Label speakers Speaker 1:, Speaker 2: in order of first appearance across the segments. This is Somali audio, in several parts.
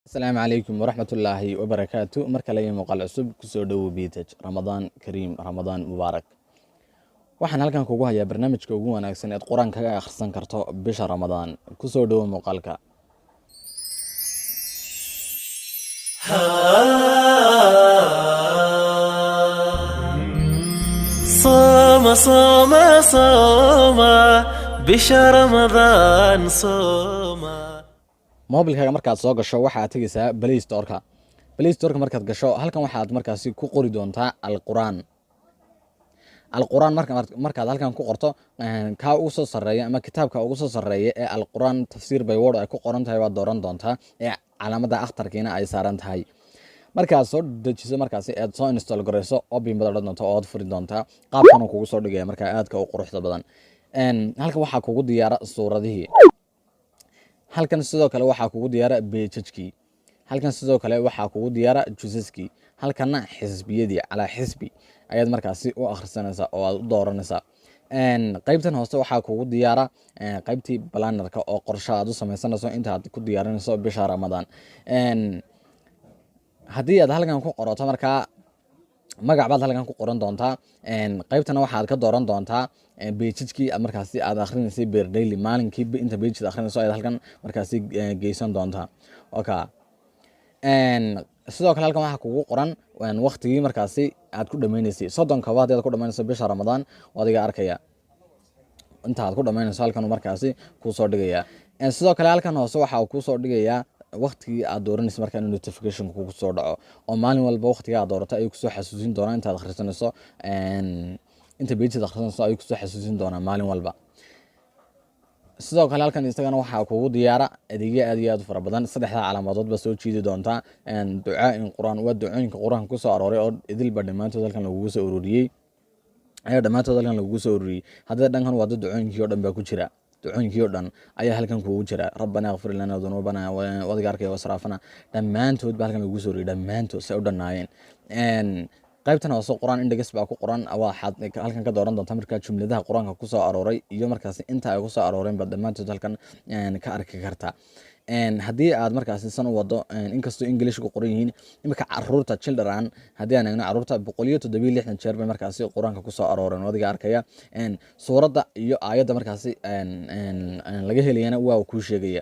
Speaker 1: السلام عليكم ورحمة الله وبركاته marka la muuqaal cusub kusoo dhawo Bitage Ramadan Kareem Ramadan Mubarak waxaan halkan kugu hayaa barnaamijka ugu wanaagsan ee Quraan kaga akhrisan karto bisha Ramadan kusoo dhawo muuqaalka
Speaker 2: صوم بشهر رمضان صوم
Speaker 1: mobilkaaga markaad soo gasho waxa aad tagaysaa Play Store-ka markaad gasho halkan waxaad markaasi ku qori doontaa Al-Qur'an markaad halkan ku qorto ka ugu soo sareeya ama kitaabka ugu soo sareeya ee Al-Qur'an tafsiir by word ay ku qoran tahay waad dooran doontaa ee calaamada akhtarkiina ay saaran tahay markaad soo dejiso markaasi aad soo install gareyso open badal doonto oo aad furi doontaa qaabkan uu kugu soo dhigaya marka aadka u quruxda badan halkan waxa kugu diyaara suuradihii halkan sidoo kale waxa kugu diyaara page-kii halkan sidoo kale waxa kugu diyaara jusaskii halkana xisbiyadii ala xisbi ayaad markaasi u akhrisanaysaa oo aad u dooranaysaa qaybtan hoose waxa kugu diyaara qaybtii plannerka oo qorshe aad u sameysanayso inta aad ku diyaarinayso bisha Ramadan haddii aad halkan ku qorato markaa magac baad halkan ku qoran doontaa qaybtana waxaad ka dooran doontaa page-kii markaasi aad akhrinayso per daily maalinkii inta page aad akhrinayso ayaad halkan markaasi geysan doontaa okay sidoo kale halkan waxa kugu qoran waqtigii markaasi aad ku dhameynayso 30 kabaad aad ku dhameynayso bisha Ramadan wadiga arkaya inta aad ku dhameynayso halkan markaasi ku soo dhigaya sidoo kale halkan hoose waxa uu ku soo dhigayaa waqtigii aad dooranayso marka notification kugu soo dhaco oo maalin walba waqtiga aad doorato ay ku soo xasuusin doonaan inta aad akhrisanayso inta page aad akhrisanayso ay ku soo xasuusin doonaan maalin walba sidoo kale halkan isagana waxa kugu diyaara adeegyo aad iyo aad u fara badan saddexda calaamadood ba soo jiidi doonta ducaa in Quraan waa ducooyinka Quraan ku soo arooray oo idilba dhamaantood halkan lagu soo ururiyay hadda dhankan waa ducooyinkii oo dhan ba ku jira ducooyinkii oo dhan ayaa halkan kugu jira rabbana ighfir lana dhunubana wa dhigaarka wasrafana dhamaantood ba halkan lagu soo ururiyay dhamaantood say u dhanaayeen qaybtan hoose Quraan index baa ku qoran waxaad halkan ka dooran doontaa marka jumladaha Quraanka ku soo arooray iyo markaas inta ay ku soo arooreen ba dhamaantood halkan ka arki kartaa haddii aad markaasi san u wado inkastoo English ku qoran yihiin imika caruurta children haddii aan eegno caruurta 167 jeer bay markaasi Quraanka ku soo arooreen wadiga arkaya suurada iyo aayada markaasi laga helayana waa ku sheegaya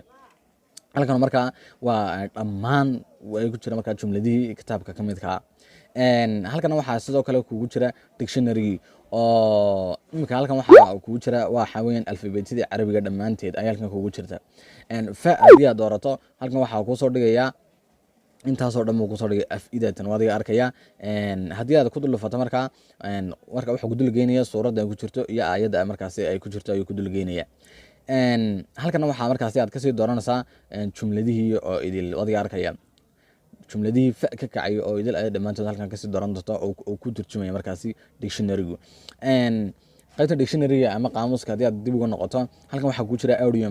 Speaker 1: halkan marka waa dhammaan way ku jira marka jumladihii kitaabka kamidka halkan waxa sidoo kale kugu jira dictionary oo imika halkan waxa kugu jira waxa weeyaan alfabetida Carabiga dhamaanteed ayaa halkan kugu jirta fa adiga doorato halkan waxa ku soo dhigaya intaas oo dhan uu ku soo dhigay afidatan wadiga arkaya haddii aad ku dulfato marka waxa ku dulgeynaya suurada ku jirto iyo aayada markaasi ay ku jirto ayuu ku dulgeynaya halkan waxa markaasi aad ka sii dooranaysaa jumladihii oo idil wadiga arkaya jumladihii fa ka kacay oo idil ay dhamaantood halkan ka sii dooran doonto oo ku turjumaya markaasi dictionary-gu qaybta dictionary-ga ama qaamuska haddii aad dib uga noqoto halkan waxa ku jira audio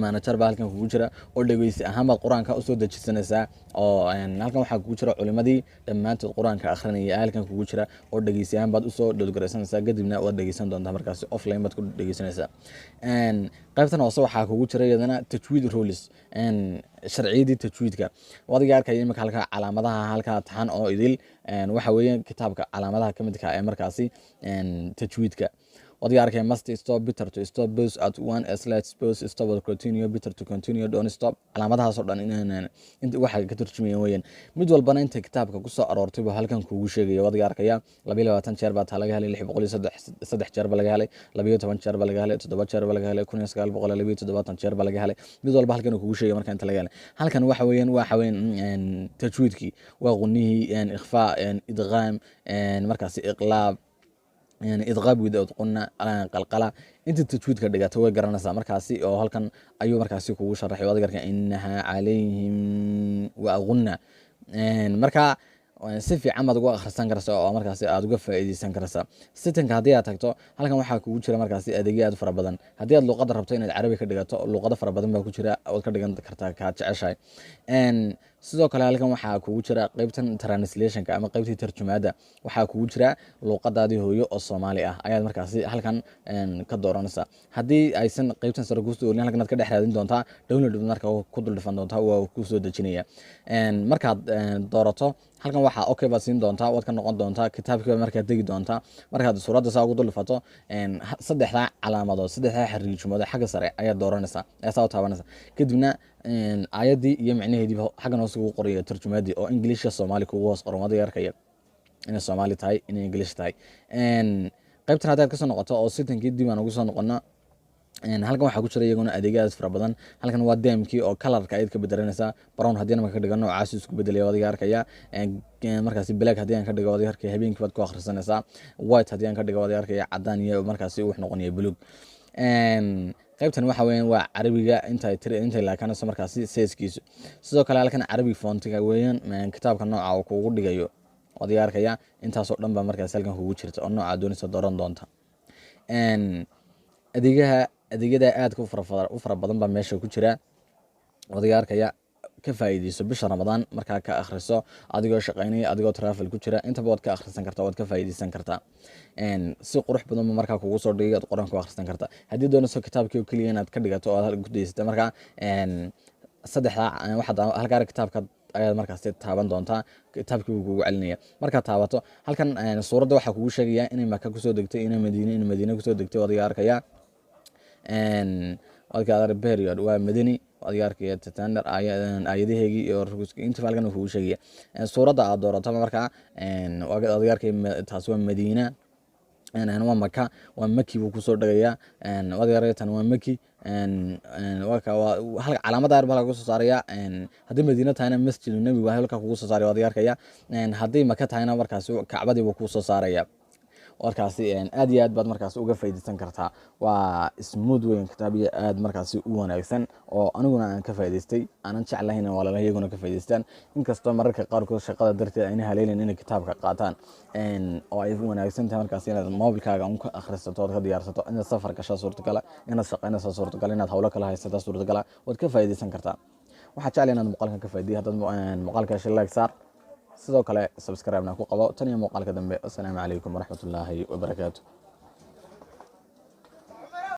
Speaker 1: manager ba halkan kugu jira oo dhageysi ahaan baad Quraanka u soo dejisanaysaa oo halkan waxa kugu jira culimadii dhamaantood Quraanka akhrinaya halkan kugu jira oo dhageysi ahaan baad u soo dhageysanaysaa kadibna waad dhageysan doontaa markaasi offline baad ku dhageysanaysaa qaybtan hoose waxa kugu jira iyadana tajwiid rules sharciyadii tajwiidka wadiga arkaya imika halka calaamadaha halka taxan oo idil waxa weeyaan kitaabka calaamadaha kamidka ee markaasi tajwiidka wadiga arkaya must stop bitter to stop pause at one let's pause stop or continue bitter to continue don't stop calaamadahaas oo dhan inta waxa ka turjumayaan weeyaan mid walbana inta kitaabka ku soo aroortay baa halkan kugu sheegaya wadiga arkaya 22 jeer baa laga helay 603 jeer baa laga helay 12 jeer baa laga helay 7 jeer baa laga helay 1927 jeer baa laga helay mid walba halkan kugu sheegay marka inta laga helay halkan waxa weeyaan tajwiidkii waa qunihii ikhfa idgham markaasi iqlaab idqaab without qunna qalqala inta tajwiidka dhigato way garanaysaa markaasi oo halkan ayuu markaasi kugu sharaxay wadiga innaha alayhim wa qunna marka si fiican baad uga akhrisan kartaa oo markaasi aad uga faa'iideysan kartaa sitanka haddii aad tagto halkan waxa kugu jira markaasi adeegyo aad fara badan haddii aad luqad rabto inaad Carabi ka dhigato luqado fara badan baa ku jira oo ka dhigan kartaa ka jeceshahay sidoo kale halkan waxaa kugu jira qaybtan translationka ama qaybtii tarjumaada, waxaa kugu jira luuqadaadii hooyo oo Soomaali ah ayaad markaasi halkan ka dooranaysaa. haddii aysan qaybtan sare kusoo oolin halkan aad ka dhex raadin doontaa, download marka ku dul dhifan doontaa, waa ku soo dejinaya. markaad doorato halkan waxaa okay baad siin doontaa, waad ka noqon doontaa kitaabkiiba markaad tegi doontaa. markaad suuradda saa ugu dul dhifato saddexdaa calaamadood, saddexdaa xariijimood xagga sare ayaad dooranaysaa, ayaa saa u taabanaysaa. kadibna aayaddii iyo micnaheediiba xaggan hoose kugu qoraya tarjumaadii oo Englishka Soomaali kugu hoos qoran, waad arkaya inay Soomaali tahay, inay English tahay. qaybtan haddaad kasoo noqoto oo sitankii dib aan ugu soo noqono, halkan waxaa ku jira iyaguna adeegyadaas fara badan. halkan waa deemkii oo kalarka ayaad ka bedelanaysaa, brown haddii aan ka dhigo noocaas isku bedelaya waad arkaya. markaasi black haddii aan ka dhigo waad arkaya, habeenkii baad ku akhrisanaysaa. white haddii aan ka dhigo waad arkaya, cadaan iyo markaasi wax noqonaya buluug. qaybtan waxa weeyaan waa carabiga intay laakanayso markaasi sizekiisu. sidoo kale halkan carabi fontiga weeyaan, kitaabka nooca uu kugu dhigayo waad arkaya. intaasoo dhan baa markaasi halkan kugu jirta oo nooca doonaysa dooran doonta. adeegyada aadka u fara badan baa meesha ku jira, waad arkaya. ka faa'iideyso bisha Ramadaan markaa ka akhriso, adigoo shaqaynaya, adigoo travel ku jira, intaba waad ka akhrisan kartaa, waad ka faa'iideysan kartaa. si qurux badan markaa kugu soo dhigay quraanka ku akhrisan kartaa. haddii doonayso kitaabkii oo kaliya inaad ka dhigato oo ku daysata markaa saddexdaa waxaad halkaa kitaabka ayaad markaasi taaban doontaa, kitaabkii buu kugu celinaya. markaad taabato halkan suuradda waxaa kugu sheegaya inay Maka kusoo degtay, inay Madiina kusoo degtay, waad arkaya. period waa madani, waad arkaya tatandar aayadaheegii iyo rukuskii inta halkan kugu sheegaya. suuradda aad doorato markaa waad arkaya taas waa Madiina, waa Maka, waa Maki buu kusoo dhagayaa. waad arkaya tan waa Maki, calaamada yar baa lagu soo saaraya. haddii Madiina tahayna Masjid Nabi waa halka kugu soo saaraya, waad arkaya. haddii Maka tahayna markaasi Kacbadii buu ku soo saaraya. warkaasi aad iyo aad baad markaasi uga faa'iideysan kartaa. waa smooth weyn, kitaab iyo aad markaasi u wanaagsan oo aniguna aan ka faa'iideystay, aanan jeclahay in walaalahay iyaguna ka faa'iideystaan. inkastoo mararka qaarkood shaqada darteed ayna haleelin inay kitaabka qaataan, oo ay wanaagsan tahay markaasi inaad mobilkaaga un ka akhrisato ood ka diyaarsato, inaad safar gasho suurtagala, inaad shaqaynayso suurtagala, inaad hawlo kala haysato suurtagala, waad ka faa'iideysan kartaa. waxaa jeclay inaad muuqaalkan ka faa'iidiyo. haddaad muuqaalka heshay like saar, sidoo kale subscribe-na ku qabo. tan iyo muuqaalka dambe, assalaamu calaykum waraxmatullaahi wabarakaatu.